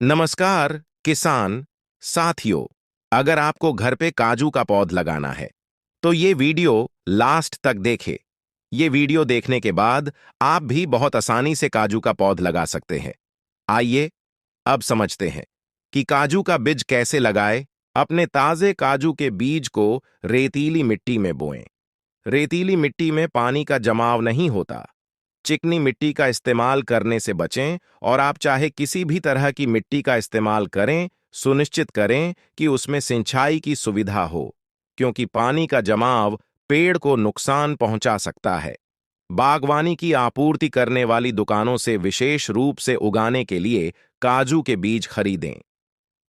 नमस्कार किसान साथियों। अगर आपको घर पे काजू का पौध लगाना है तो ये वीडियो लास्ट तक देखें। ये वीडियो देखने के बाद आप भी बहुत आसानी से काजू का पौध लगा सकते हैं। आइए अब समझते हैं कि काजू का बीज कैसे लगाएं। अपने ताजे काजू के बीज को रेतीली मिट्टी में बोएं। रेतीली मिट्टी में पानी का जमाव नहीं होता। चिकनी मिट्टी का इस्तेमाल करने से बचें और आप चाहे किसी भी तरह की मिट्टी का इस्तेमाल करें, सुनिश्चित करें कि उसमें सिंचाई की सुविधा हो, क्योंकि पानी का जमाव पेड़ को नुकसान पहुंचा सकता है। बागवानी की आपूर्ति करने वाली दुकानों से विशेष रूप से उगाने के लिए काजू के बीज खरीदें।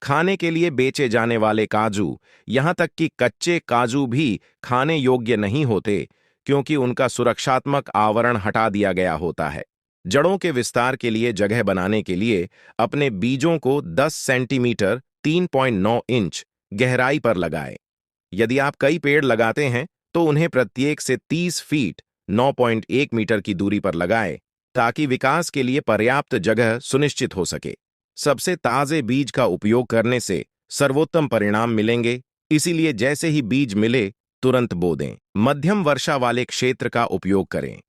खाने के लिए बेचे जाने वाले काजू, यहां तक कि कच्चे काजू भी खाने योग्य नहीं होते, क्योंकि उनका सुरक्षात्मक आवरण हटा दिया गया होता है। जड़ों के विस्तार के लिए जगह बनाने के लिए अपने बीजों को 10 सेंटीमीटर 3.9 इंच गहराई पर लगाएं। यदि आप कई पेड़ लगाते हैं तो उन्हें प्रत्येक से 30 फीट 9.1 मीटर की दूरी पर लगाएं, ताकि विकास के लिए पर्याप्त जगह सुनिश्चित हो सके। सबसे ताजे बीज का उपयोग करने से सर्वोत्तम परिणाम मिलेंगे, इसीलिए जैसे ही बीज मिले तुरंत बो दें। मध्यम वर्षा वाले क्षेत्र का उपयोग करें।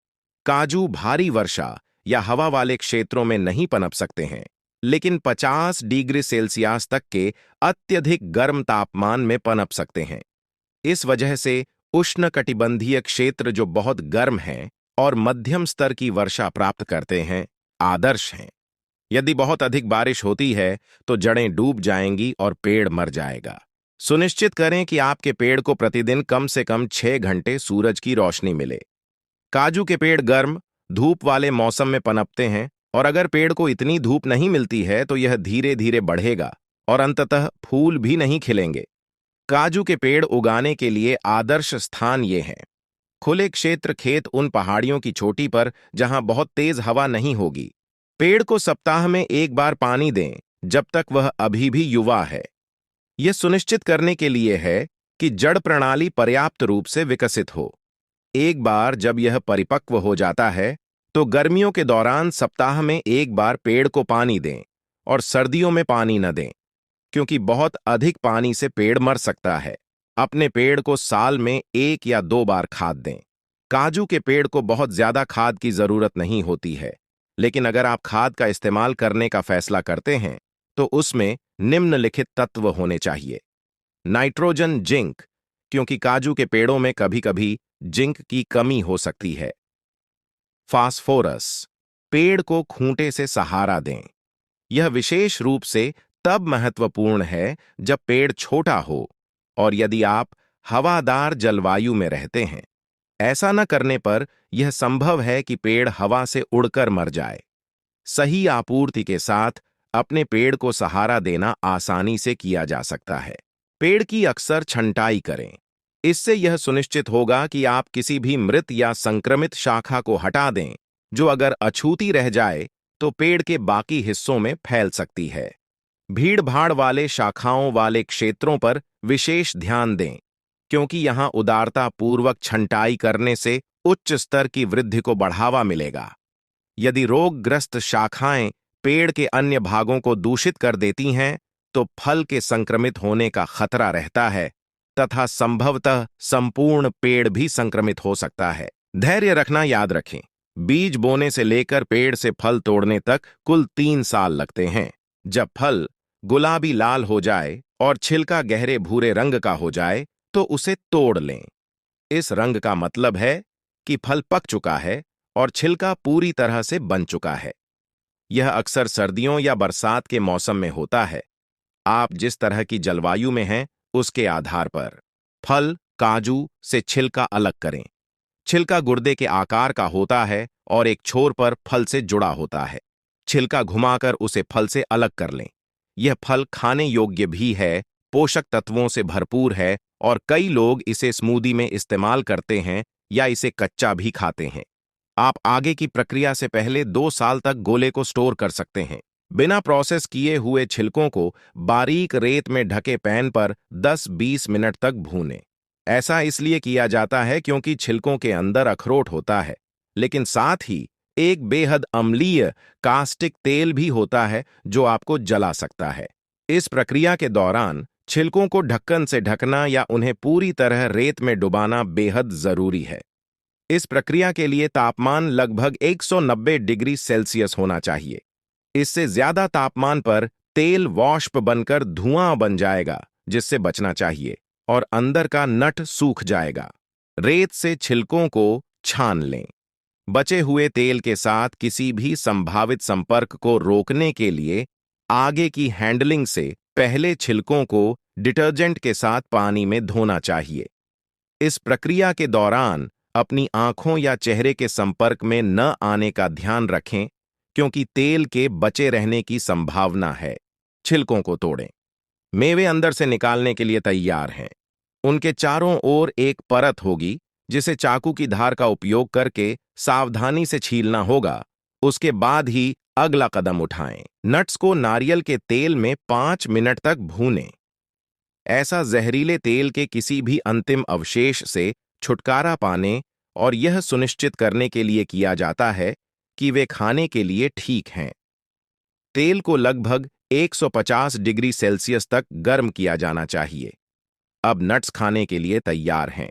काजू भारी वर्षा या हवा वाले क्षेत्रों में नहीं पनप सकते हैं, लेकिन 50 डिग्री सेल्सियस तक के अत्यधिक गर्म तापमान में पनप सकते हैं। इस वजह से उष्णकटिबंधीय क्षेत्र जो बहुत गर्म हैं और मध्यम स्तर की वर्षा प्राप्त करते हैं, आदर्श हैं। यदि बहुत अधिक बारिश होती है तो जड़ें डूब जाएंगी और पेड़ मर जाएगा। सुनिश्चित करें कि आपके पेड़ को प्रतिदिन कम से कम 6 घंटे सूरज की रोशनी मिले। काजू के पेड़ गर्म, धूप वाले मौसम में पनपते हैं, और अगर पेड़ को इतनी धूप नहीं मिलती है तो यह धीरे धीरे बढ़ेगा और अंततः फूल भी नहीं खिलेंगे। काजू के पेड़ उगाने के लिए आदर्श स्थान ये हैं। खुले क्षेत्र, खेत उन पहाड़ियों की चोटी पर जहां बहुत तेज हवा नहीं होगी। पेड़ को सप्ताह में एक बार पानी दें जब तक वह अभी भी युवा है। यह सुनिश्चित करने के लिए है कि जड़ प्रणाली पर्याप्त रूप से विकसित हो। एक बार जब यह परिपक्व हो जाता है तो गर्मियों के दौरान सप्ताह में एक बार पेड़ को पानी दें और सर्दियों में पानी न दें, क्योंकि बहुत अधिक पानी से पेड़ मर सकता है। अपने पेड़ को साल में 1 या 2 बार खाद दें। काजू के पेड़ को बहुत ज्यादा खाद की जरूरत नहीं होती है, लेकिन अगर आप खाद का इस्तेमाल करने का फैसला करते हैं तो उसमें निम्नलिखित तत्व होने चाहिए। नाइट्रोजन, जिंक, क्योंकि काजू के पेड़ों में कभी-कभी जिंक की कमी हो सकती है। फास्फोरस, पेड़ को खूंटे से सहारा दें। यह विशेष रूप से तब महत्वपूर्ण है जब पेड़ छोटा हो और यदि आप हवादार जलवायु में रहते हैं। ऐसा न करने पर यह संभव है कि पेड़ हवा से उड़कर मर जाए। सही आपूर्ति के साथ अपने पेड़ को सहारा देना आसानी से किया जा सकता है। पेड़ की अक्सर छंटाई करें। इससे यह सुनिश्चित होगा कि आप किसी भी मृत या संक्रमित शाखा को हटा दें, जो अगर अछूती रह जाए तो पेड़ के बाकी हिस्सों में फैल सकती है। भीड़-भाड़ वाले शाखाओं वाले क्षेत्रों पर विशेष ध्यान दें, क्योंकि यहां उदारतापूर्वक छंटाई करने से उच्च स्तर की वृद्धि को बढ़ावा मिलेगा। यदि रोगग्रस्त शाखाएं पेड़ के अन्य भागों को दूषित कर देती हैं, तो फल के संक्रमित होने का खतरा रहता है तथा संभवतः संपूर्ण पेड़ भी संक्रमित हो सकता है। धैर्य रखना याद रखें। बीज बोने से लेकर पेड़ से फल तोड़ने तक कुल 3 साल लगते हैं। जब फल गुलाबी लाल हो जाए और छिलका गहरे भूरे रंग का हो जाए तो उसे तोड़ लें। इस रंग का मतलब है कि फल पक चुका है और छिलका पूरी तरह से बन चुका है। यह अक्सर सर्दियों या बरसात के मौसम में होता है। आप जिस तरह की जलवायु में हैं उसके आधार पर फल काजू से छिलका अलग करें। छिलका गुर्दे के आकार का होता है और एक छोर पर फल से जुड़ा होता है। छिलका घुमाकर उसे फल से अलग कर लें। यह फल खाने योग्य भी है, पोषक तत्वों से भरपूर है और कई लोग इसे स्मूदी में इस्तेमाल करते हैं या इसे कच्चा भी खाते हैं। आप आगे की प्रक्रिया से पहले 2 साल तक गोले को स्टोर कर सकते हैं। बिना प्रोसेस किए हुए छिलकों को बारीक रेत में ढके पैन पर 10-20 मिनट तक भूनें। ऐसा इसलिए किया जाता है क्योंकि छिलकों के अंदर अखरोट होता है, लेकिन साथ ही एक बेहद अम्लीय कास्टिक तेल भी होता है जो आपको जला सकता है। इस प्रक्रिया के दौरान छिलकों को ढक्कन से ढकना या उन्हें पूरी तरह रेत में डुबाना बेहद जरूरी है। इस प्रक्रिया के लिए तापमान लगभग 190 डिग्री सेल्सियस होना चाहिए। इससे ज्यादा तापमान पर तेल वाष्प बनकर धुआं बन जाएगा, जिससे बचना चाहिए, और अंदर का नट सूख जाएगा। रेत से छिलकों को छान लें। बचे हुए तेल के साथ किसी भी संभावित संपर्क को रोकने के लिए आगे की हैंडलिंग से पहले छिलकों को डिटर्जेंट के साथ पानी में धोना चाहिए। इस प्रक्रिया के दौरान अपनी आंखों या चेहरे के संपर्क में न आने का ध्यान रखें, क्योंकि तेल के बचे रहने की संभावना है। छिलकों को तोड़ें। मेवे अंदर से निकालने के लिए तैयार हैं। उनके चारों ओर एक परत होगी, जिसे चाकू की धार का उपयोग करके सावधानी से छीलना होगा। उसके बाद ही अगला कदम उठाएं। नट्स को नारियल के तेल में 5 मिनट तक भूनें। ऐसा जहरीले तेल के किसी भी अंतिम अवशेष से छुटकारा पाने और यह सुनिश्चित करने के लिए किया जाता है कि वे खाने के लिए ठीक हैं। तेल को लगभग 150 डिग्री सेल्सियस तक गर्म किया जाना चाहिए। अब नट्स खाने के लिए तैयार हैं।